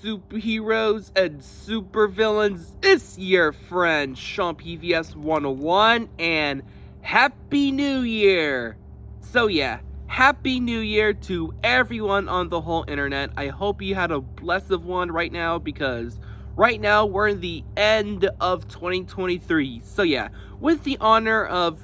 superheroes and supervillains. It's your friend Sean PVS 101 and Happy New Year! So yeah, Happy New Year to everyone on the whole internet. I hope you had a blessed one right now because right now we're in the end of 2023. So yeah, with the honor of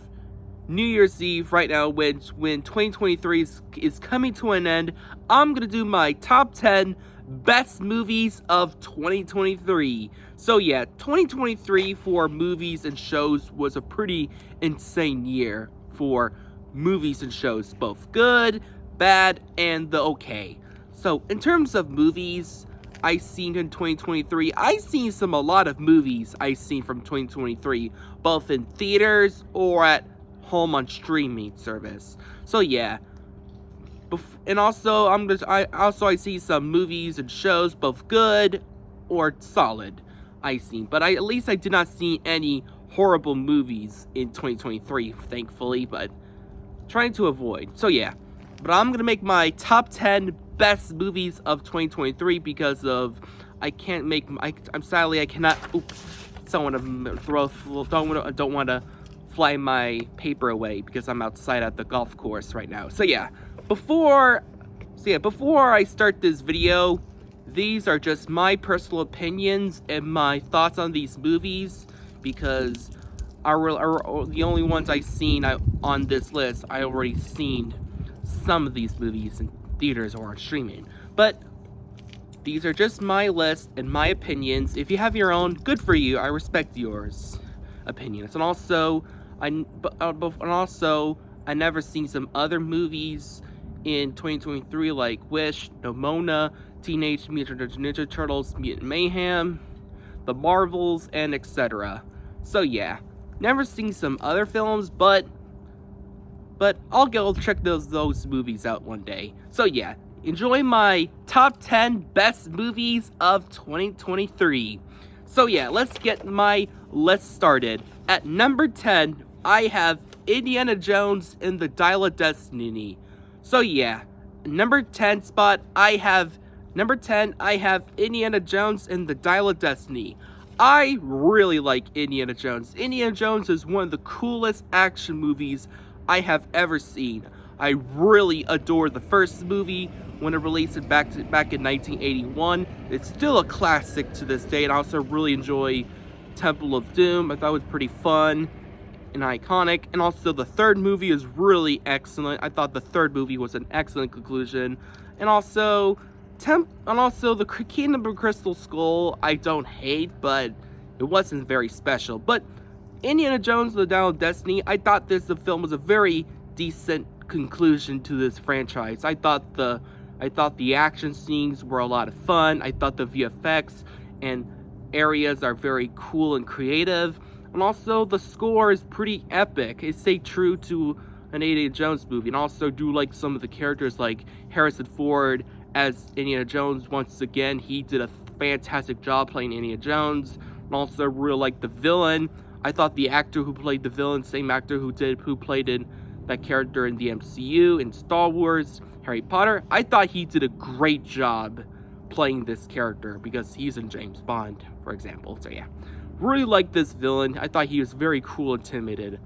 New Year's Eve right now, when 2023 is coming to an end, I'm gonna do my top 10 best movies of 2023. So yeah, 2023 for movies and shows was a pretty insane year for movies and shows, both good, bad, and the okay. So in terms of movies I seen in 2023, I seen a lot of movies I seen from 2023, both in theaters or at home on streaming service. So yeah, and also I see some movies and shows, both good or solid. I seen, but at least I did not see any horrible movies in 2023, thankfully. But trying to avoid. So yeah, but I'm gonna make my top 10 best movies of 2023 because of I cannot. Oops, someone don't want to fly my paper away because I'm outside at the golf course right now. So yeah, before I start this video, these are just my personal opinions and my thoughts on these movies because the only ones I've seen on this list. I already seen some of these movies in theaters or on streaming, but these are just my list and my opinions. If you have your own, good for you. I respect yours opinions. And also I never seen some other movies in 2023 like Wish, Nomona, Teenage Mutant Ninja Turtles, Mutant Mayhem, The Marvels, and etc. So yeah, never seen some other films, but I'll go check those movies out one day. So yeah, enjoy my top 10 best movies of 2023. So yeah, let's get my list started. At number 10, I have Indiana Jones and the Dial of Destiny. So yeah, number 10 I have Indiana Jones and the Dial of Destiny. I really like Indiana Jones. Indiana Jones is one of the coolest action movies I have ever seen. I really adore the first movie when it released back in 1981. It's still a classic to this day, and I also really enjoy Temple of Doom. I thought it was pretty fun and iconic, and also the third movie is really excellent. I thought the third movie was an excellent conclusion, and also the Kingdom of Crystal Skull I don't hate, but it wasn't very special. But Indiana Jones: The Dial of Destiny, I thought the film was a very decent conclusion to this franchise. I thought the action scenes were a lot of fun. I thought the VFX and areas are very cool and creative, and also the score is pretty epic. It stayed true to an Indiana Jones movie, and also do like some of the characters like Harrison Ford as Indiana Jones. Once again, he did a fantastic job playing Indiana Jones, and also really like the villain. I thought the actor who played the villain, same actor who played in that character in the MCU, in Star Wars, Harry Potter, I thought he did a great job playing this character because he's in James Bond, for example. So yeah, really like this villain. I thought he was very cool and timid.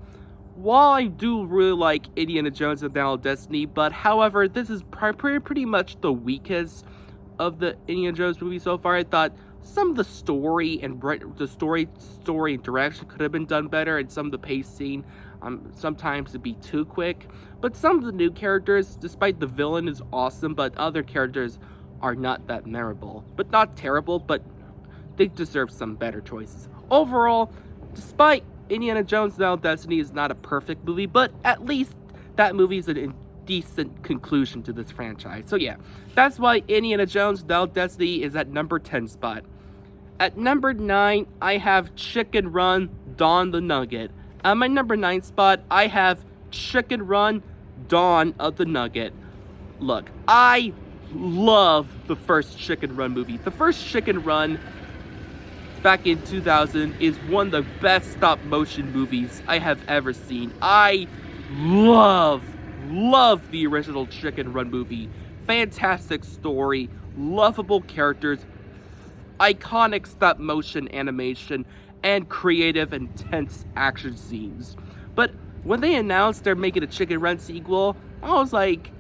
While I do really like Indiana Jones and the Dial of Destiny, but however, this is pretty much the weakest of the Indiana Jones movies so far. I thought some of the story and direction could have been done better, and some of the pacing sometimes it'd be too quick. But some of the new characters, despite the villain is awesome, but other characters are not that memorable. But not terrible, but they deserve some better choices. Overall, despite Indiana Jones: The Dial of Destiny is not a perfect movie, but at least that movie is a decent conclusion to this franchise. So yeah, that's why Indiana Jones: The Dial of Destiny is at number 10 spot. At number 9, I have Chicken Run, Dawn the Nugget. At my number 9 spot, I have Chicken Run, Dawn of the Nugget. Look, I love the first Chicken Run movie. The first Chicken Run back in 2000 is one of the best stop motion movies I have ever seen. I love the original Chicken Run movie. Fantastic story, lovable characters, iconic stop-motion animation, and creative, intense action scenes. But when they announced they're making a Chicken Run sequel, I was like,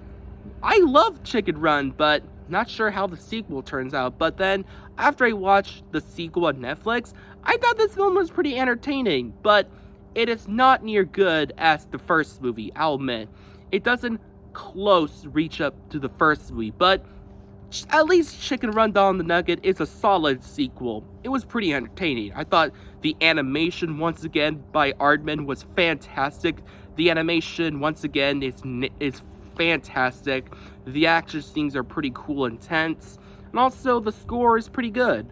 I love Chicken Run, but not sure how the sequel turns out. But then, after I watched the sequel on Netflix, I thought this film was pretty entertaining, but it is not near good as the first movie, I'll admit. It doesn't close reach up to the first movie, but at least Chicken Run Down the Nugget is a solid sequel. It was pretty entertaining. I thought the animation, once again, by Aardman was fantastic. The animation, once again, is fantastic. The action scenes are pretty cool and intense. And also, the score is pretty good.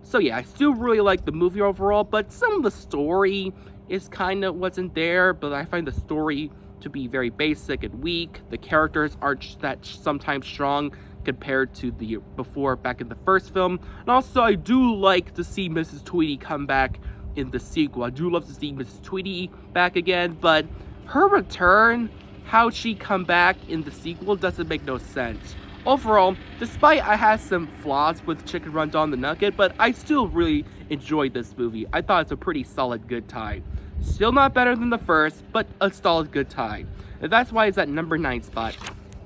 So yeah, I still really like the movie overall, but some of the story is kind of wasn't there, but I find the story to be very basic and weak. The characters aren't that sometimes strong compared to the before back in the first film. And also, I do like to see Mrs. Tweety come back in the sequel. I do love to see Mrs. Tweety back again, but her return, how she come back in the sequel doesn't make no sense. Overall, despite I had some flaws with Chicken Run Down the Nugget, but I still really enjoyed this movie. I thought it's a pretty solid good time. Still not better than the first, but a solid good time. And that's why it's at number 9 spot.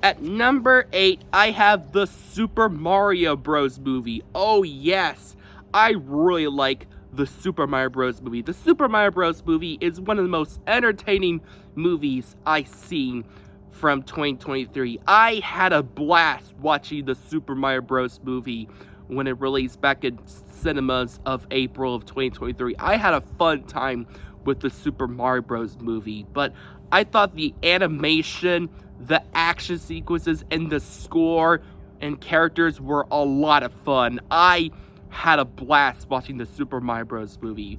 At number 8, I have the Super Mario Bros. Movie. Oh yes, I really like the Super Mario Bros. Movie. The Super Mario Bros. Movie is one of the most entertaining movies I've seen from 2023. I had a blast watching the Super Mario Bros. Movie when it released back in cinemas of April of 2023. I had a fun time with the Super Mario Bros. Movie, but I thought the animation, the action sequences, and the score and characters were a lot of fun. I had a blast watching the Super Mario Bros. Movie.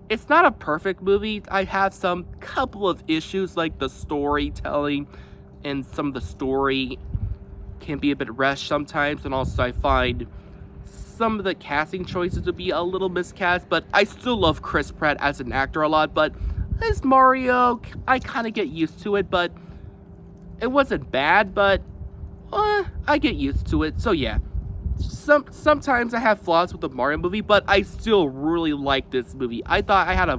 It's not a perfect movie. I have some couple of issues like the storytelling, and some of the story can be a bit rushed sometimes, and also I find some of the casting choices to be a little miscast, but I still love Chris Pratt as an actor a lot. But as Mario, I kind of get used to it, but it wasn't bad, but I get used to it. So yeah, sometimes I have flaws with the Mario movie, but I still really like this movie. I thought I had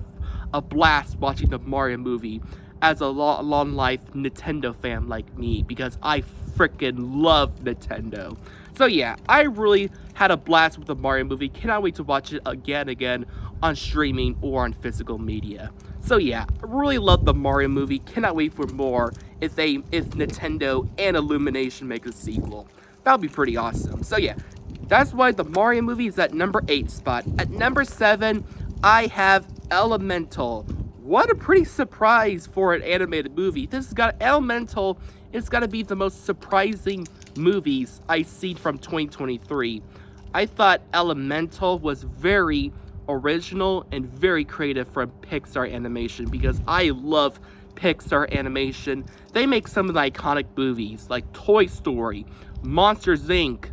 a blast watching the Mario movie as a long life Nintendo fan like me, because I freaking love Nintendo. So yeah, I really had a blast with the Mario movie. Cannot wait to watch it again on streaming or on physical media. So yeah, I really love the Mario movie. Cannot wait for more if Nintendo and Illumination make a sequel. That would be pretty awesome. So yeah, that's why the Mario movie is at number 8 spot. At number 7, I have Elemental. What a pretty surprise for an animated movie. Elemental is got to be the most surprising movies I see from 2023. I thought Elemental was very original and very creative from Pixar animation, because I love Pixar animation. They make some of the iconic movies like Toy Story, Monsters Inc.,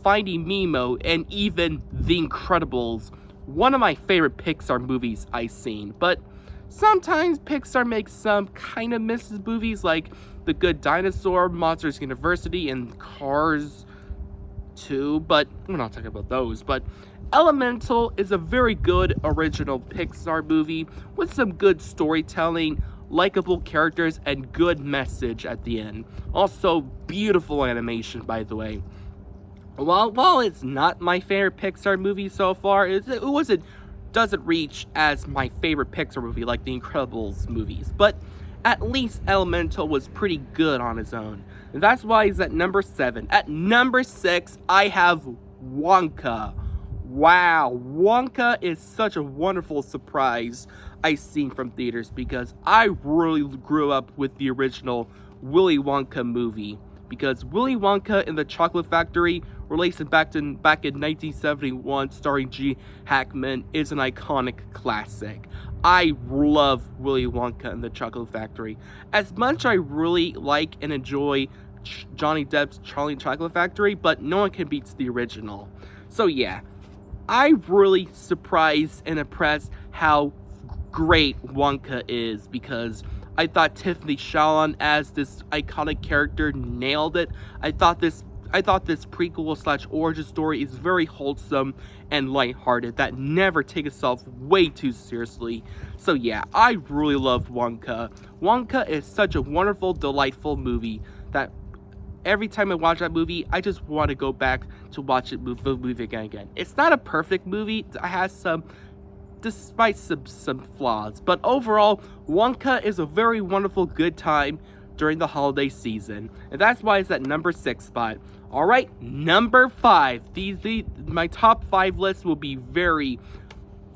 Finding Nemo, and even The Incredibles. One of my favorite Pixar movies I've seen. But sometimes Pixar makes some kind of misses movies like The Good Dinosaur, Monsters University, and Cars 2, but we're not talking about those. But Elemental is a very good original Pixar movie with some good storytelling, likable characters, and good message at the end. Also, beautiful animation, by the way. While it's not my favorite Pixar movie so far, doesn't reach as my favorite Pixar movie like The Incredibles movies, but at least Elemental was pretty good on its own. And that's why he's at number 7. At number 6, I have Wonka. Wow, Wonka is such a wonderful surprise I've seen from theaters, because I really grew up with the original Willy Wonka movie. Because Willy Wonka and the Chocolate Factory, released back in 1971, starring G. Hackman, is an iconic classic. I love Willy Wonka and the Chocolate Factory. As much I really like and enjoy Johnny Depp's Charlie and Chocolate Factory, but no one can beat the original. So yeah, I'm really surprised and impressed how great Wonka is, because I thought Tiffany Chalamet as this iconic character nailed it. I thought I thought this prequel / origin story is very wholesome and lighthearted that never takes itself way too seriously. So yeah, I really love Wonka. Wonka is such a wonderful, delightful movie that every time I watch that movie, I just want to go back to watch the movie again. It's not a perfect movie. It has some, despite some flaws. But overall, Wonka is a very wonderful, good time during the holiday season. And that's why it's at number 6 spot. Alright, number 5. My top 5 list will be very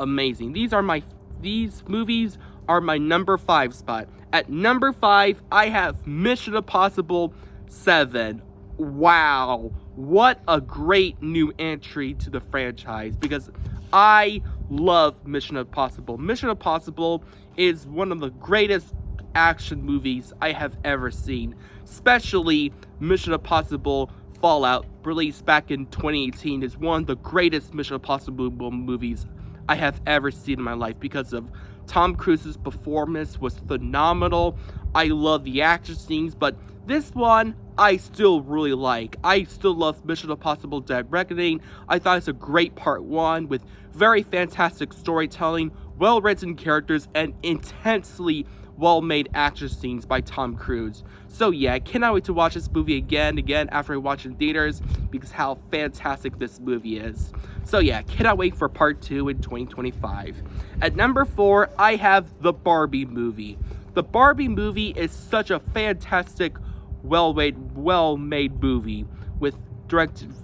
amazing. These movies are my number 5 spot. At number 5, I have Mission Impossible 7. Wow, what a great new entry to the franchise, because I love Mission Impossible. Mission Impossible is one of the greatest action movies I have ever seen, especially Mission Impossible Fallout, released back in 2018, is one of the greatest Mission Impossible movies I have ever seen in my life because of Tom Cruise's performance was phenomenal. I love the action scenes, but this one I still really like. I still love Mission Impossible Dead Reckoning. I thought it's a great part 1 with very fantastic storytelling, well-written characters, and intensely well-made action scenes by Tom Cruise. So yeah, I cannot wait to watch this movie again after I watch it in theaters because how fantastic this movie is. So yeah, cannot wait for part 2 in 2025. At number 4, I have the Barbie movie. The Barbie movie is such a fantastic, well-made movie with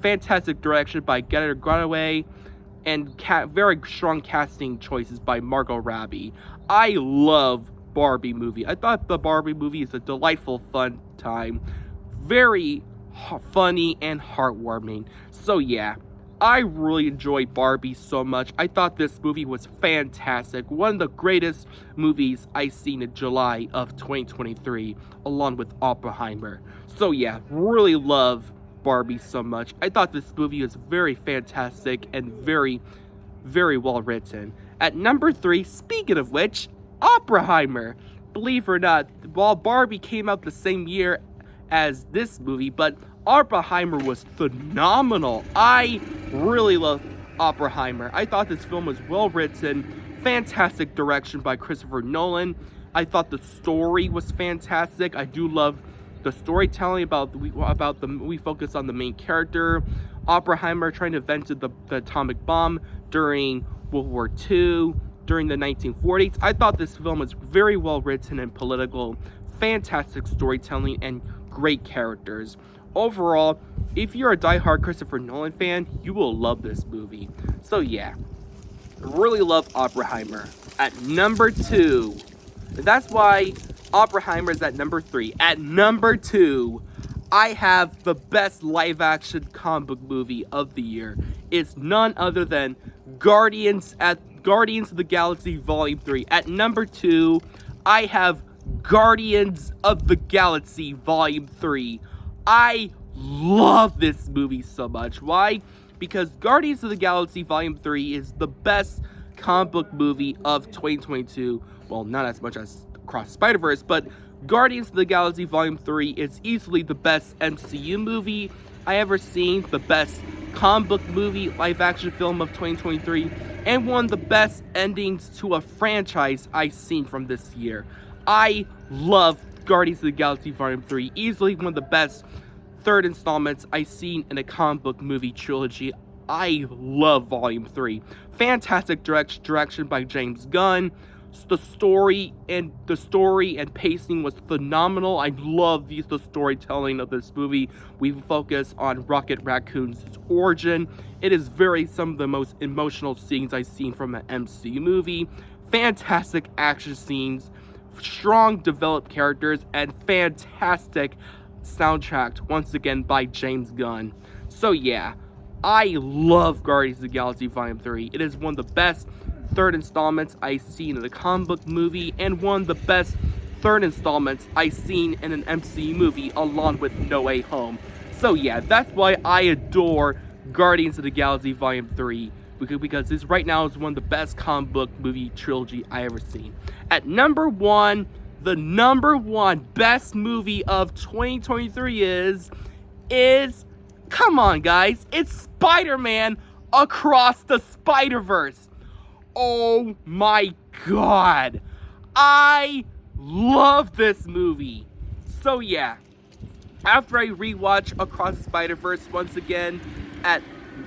fantastic direction by Greta Gerwig and very strong casting choices by Margot Robbie. I love Barbie movie. I thought the Barbie movie is a delightful, fun time. Very funny and heartwarming. So yeah, I really enjoyed Barbie so much. I thought this movie was fantastic. One of the greatest movies I've seen in July of 2023, along with Oppenheimer. So yeah, really love Barbie so much. I thought this movie was very fantastic and very, very well written. At number 3, speaking of which, Oppenheimer. Believe it or not, while Barbie came out the same year as this movie, but Oppenheimer was phenomenal. I really love Oppenheimer. I thought this film was well written, fantastic direction by Christopher Nolan. I thought the story was fantastic. I do love the storytelling we focus on the main character, Oppenheimer trying to invent the atomic bomb during World War II. During the 1940s. I thought this film was very well written and political, fantastic storytelling, and great characters. Overall, if you're a diehard Christopher Nolan fan, you will love this movie. So yeah, really love Oppenheimer. At number 2, that's why Oppenheimer is at number 3. At number 2, I have the best live-action comic book movie of the year. It's none other than Guardians of the Galaxy Volume 3. At number 2, I have Guardians of the Galaxy Volume 3. I love this movie so much. Why? Because Guardians of the Galaxy Volume 3 is the best comic book movie of 2022. Well, not as much as Across the Spider-Verse, but Guardians of the Galaxy Volume 3 is easily the best MCU movie I ever seen, the best comic book movie live-action film of 2023, and one of the best endings to a franchise I've seen from this year. I love Guardians of the Galaxy Volume 3, easily one of the best third installments I've seen in a comic book movie trilogy. I love Volume 3. Fantastic direction by James Gunn. The story and pacing was phenomenal. I love the storytelling of this movie. We focus on Rocket Raccoon's origin. It is some of the most emotional scenes I've seen from an MCU movie. Fantastic action scenes, strong developed characters, and fantastic soundtrack once again by James Gunn. So yeah, I love Guardians of the Galaxy Volume 3. It is one of the best third installments I've seen in a comic book movie, and one of the best third installments I've seen in an MCU movie, along with No Way Home. So yeah, that's why I adore Guardians of the Galaxy Volume 3, because this right now is one of the best comic book movie trilogy I ever seen. At number 1, the number 1 best movie of 2023 is Come on, guys. It's Spider-Man Across the Spider-Verse. Oh my god. I love this movie. So yeah, after I rewatch Across the Spider-Verse once again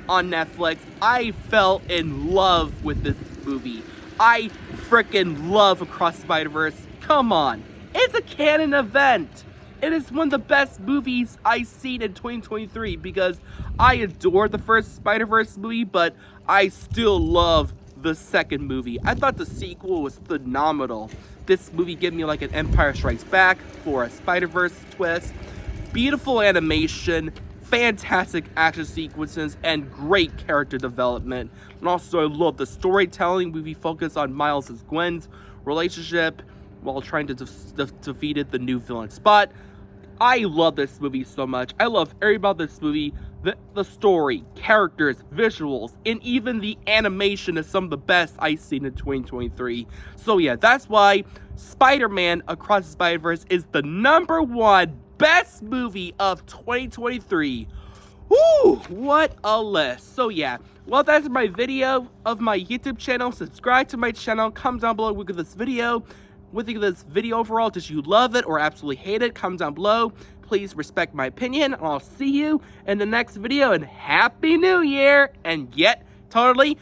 on Netflix, I fell in love with this movie. I freaking love Across the Spider-Verse. Come on. It's a canon event. It is one of the best movies I've seen in 2023 because I adore the first Spider-Verse movie, but I still love the second movie. I thought the sequel was phenomenal. This movie gave me like an Empire Strikes Back for a Spider-Verse twist. Beautiful animation, fantastic action sequences, and great character development. And also, I love the storytelling. We focus on Miles and Gwen's relationship while trying to defeat the new villain Spot. I love this movie so much. I love everything about this movie. The story, characters, visuals, and even the animation is some of the best I've seen in 2023. So yeah, that's why Spider-Man Across the Spider-Verse is the #1 best movie of 2023. Woo! What a list. So yeah, well, that's my video of my YouTube channel. Subscribe to my channel. Comment down below with this video. What do you think of this video overall? Did you love it or absolutely hate it? Comment down below. Please respect my opinion. I'll see you in the next video, and Happy New Year! And yet, totally